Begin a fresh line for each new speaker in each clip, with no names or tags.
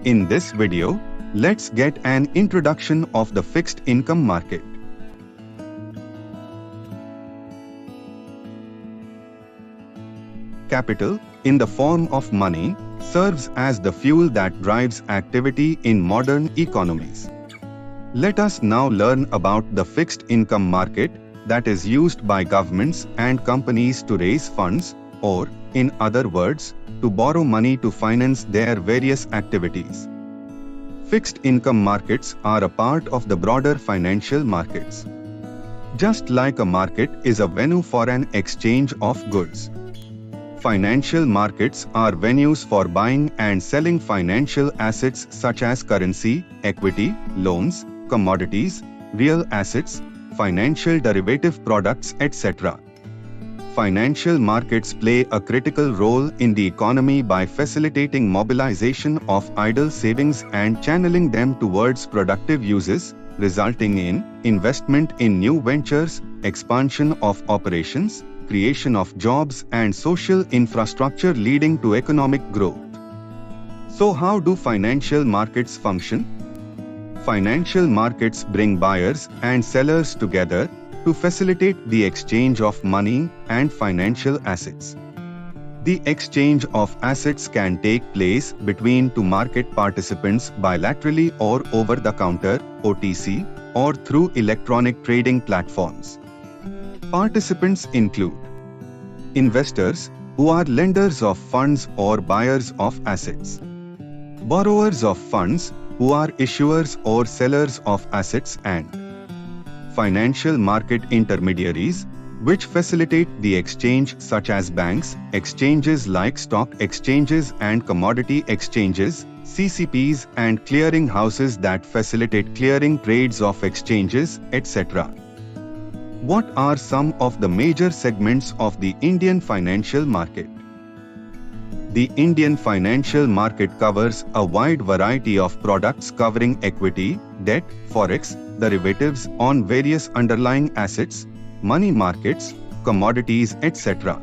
In this video, let's get an introduction of the fixed income market. Capital, in the form of money, serves as the fuel that drives activity in modern economies. Let us now learn about the fixed income market that is used by governments and companies to raise funds, or, in other words, to borrow money to finance their various activities. Fixed income markets are a part of the broader financial markets. Just like a market is a venue for an exchange of goods, financial markets are venues for buying and selling financial assets such as currency, equity, loans, commodities, real assets, financial derivative products, etc. Financial markets play a critical role in the economy by facilitating mobilization of idle savings and channeling them towards productive uses, resulting in investment in new ventures, expansion of operations, creation of jobs and social infrastructure leading to economic growth. So how do financial markets function? Financial markets bring buyers and sellers together to facilitate the exchange of money and financial assets. The exchange of assets can take place between two market participants bilaterally or over the counter (OTC) or through electronic trading platforms. Participants include investors, who are lenders of funds or buyers of assets; borrowers of funds, who are issuers or sellers of assets; and financial market intermediaries, which facilitate the exchange, such as banks, exchanges like stock exchanges and commodity exchanges, CCPs, and clearing houses that facilitate clearing trades of exchanges, etc. What are some of the major segments of the Indian financial market? The Indian financial market covers a wide variety of products covering equity, debt, forex, derivatives on various underlying assets, money markets, commodities, etc.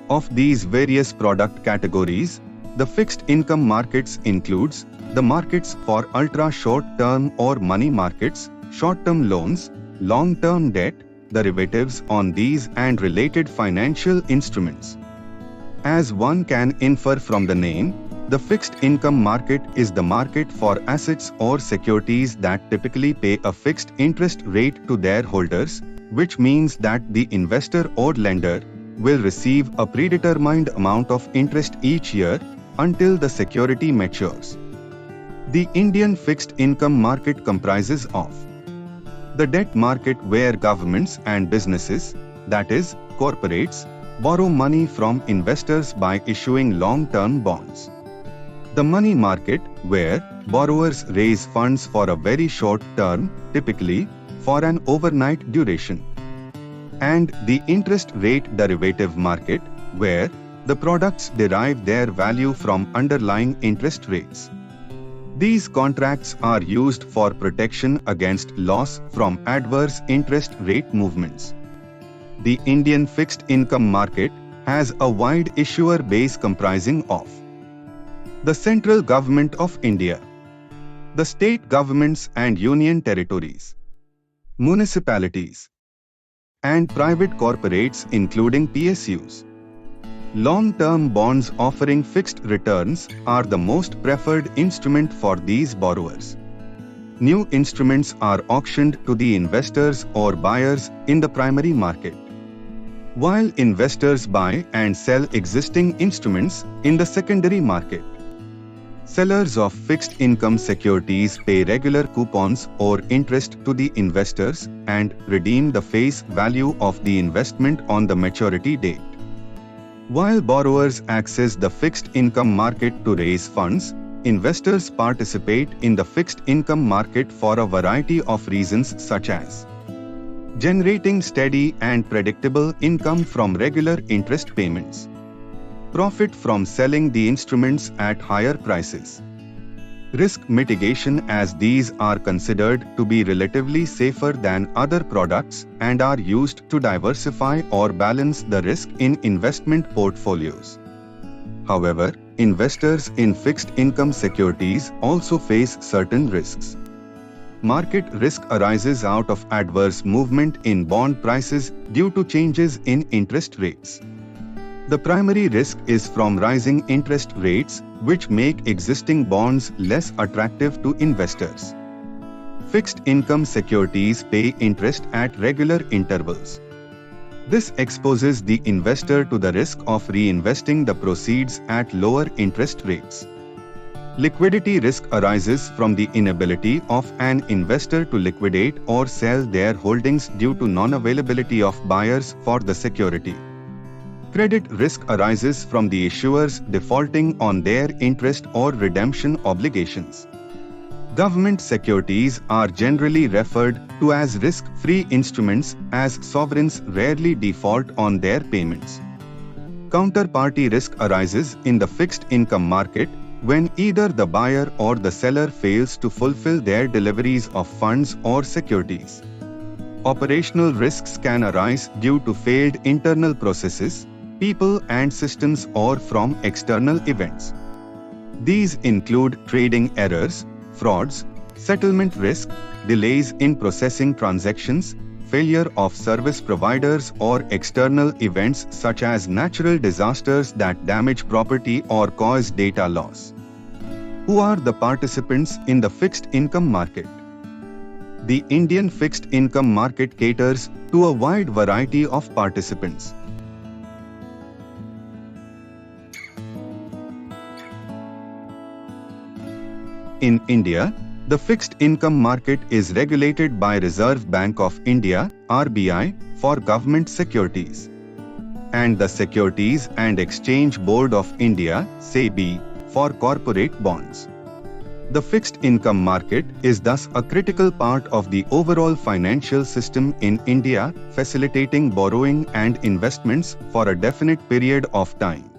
Of these various product categories, the fixed income markets includes the markets for ultra-short-term or money markets, short-term loans, long-term debt, derivatives on these and related financial instruments. As one can infer from the name, the fixed income market is the market for assets or securities that typically pay a fixed interest rate to their holders, which means that the investor or lender will receive a predetermined amount of interest each year until the security matures. The Indian fixed income market comprises of the debt market, where governments and businesses, that is, corporates, borrow money from investors by issuing long-term bonds; the money market, where borrowers raise funds for a very short term, typically for an overnight duration; and the interest rate derivative market, where the products derive their value from underlying interest rates. These contracts are used for protection against loss from adverse interest rate movements. The Indian fixed income market has a wide issuer base comprising of the central government of India, the state governments and union territories, municipalities, and private corporates including PSUs. Long-term bonds offering fixed returns are the most preferred instrument for these borrowers. New instruments are auctioned to the investors or buyers in the primary market, while investors buy and sell existing instruments in the secondary market. Sellers of fixed income securities pay regular coupons or interest to the investors and redeem the face value of the investment on the maturity date. While borrowers access the fixed income market to raise funds, investors participate in the fixed income market for a variety of reasons, such as generating steady and predictable income from regular interest payments, profit from selling the instruments at higher prices, risk mitigation, as these are considered to be relatively safer than other products and are used to diversify or balance the risk in investment portfolios. However, investors in fixed income securities also face certain risks. Market risk arises out of adverse movement in bond prices due to changes in interest rates. The primary risk is from rising interest rates, which make existing bonds less attractive to investors. Fixed income securities pay interest at regular intervals. This exposes the investor to the risk of reinvesting the proceeds at lower interest rates. Liquidity risk arises from the inability of an investor to liquidate or sell their holdings due to non-availability of buyers for the security. Credit risk arises from the issuers defaulting on their interest or redemption obligations. Government securities are generally referred to as risk-free instruments, as sovereigns rarely default on their payments. Counterparty risk arises in the fixed income market when either the buyer or the seller fails to fulfill their deliveries of funds or securities. Operational risks can arise due to failed internal processes, people and systems, or from external events. These include trading errors, frauds, settlement risk, delays in processing transactions, failure of service providers, or external events such as natural disasters that damage property or cause data loss. Who are the participants in the fixed income market? The Indian fixed income market caters to a wide variety of participants. In India, the fixed income market is regulated by Reserve Bank of India (RBI) for government securities, and the Securities and Exchange Board of India (SEBI) for corporate bonds. The fixed income market is thus a critical part of the overall financial system in India, facilitating borrowing and investments for a definite period of time.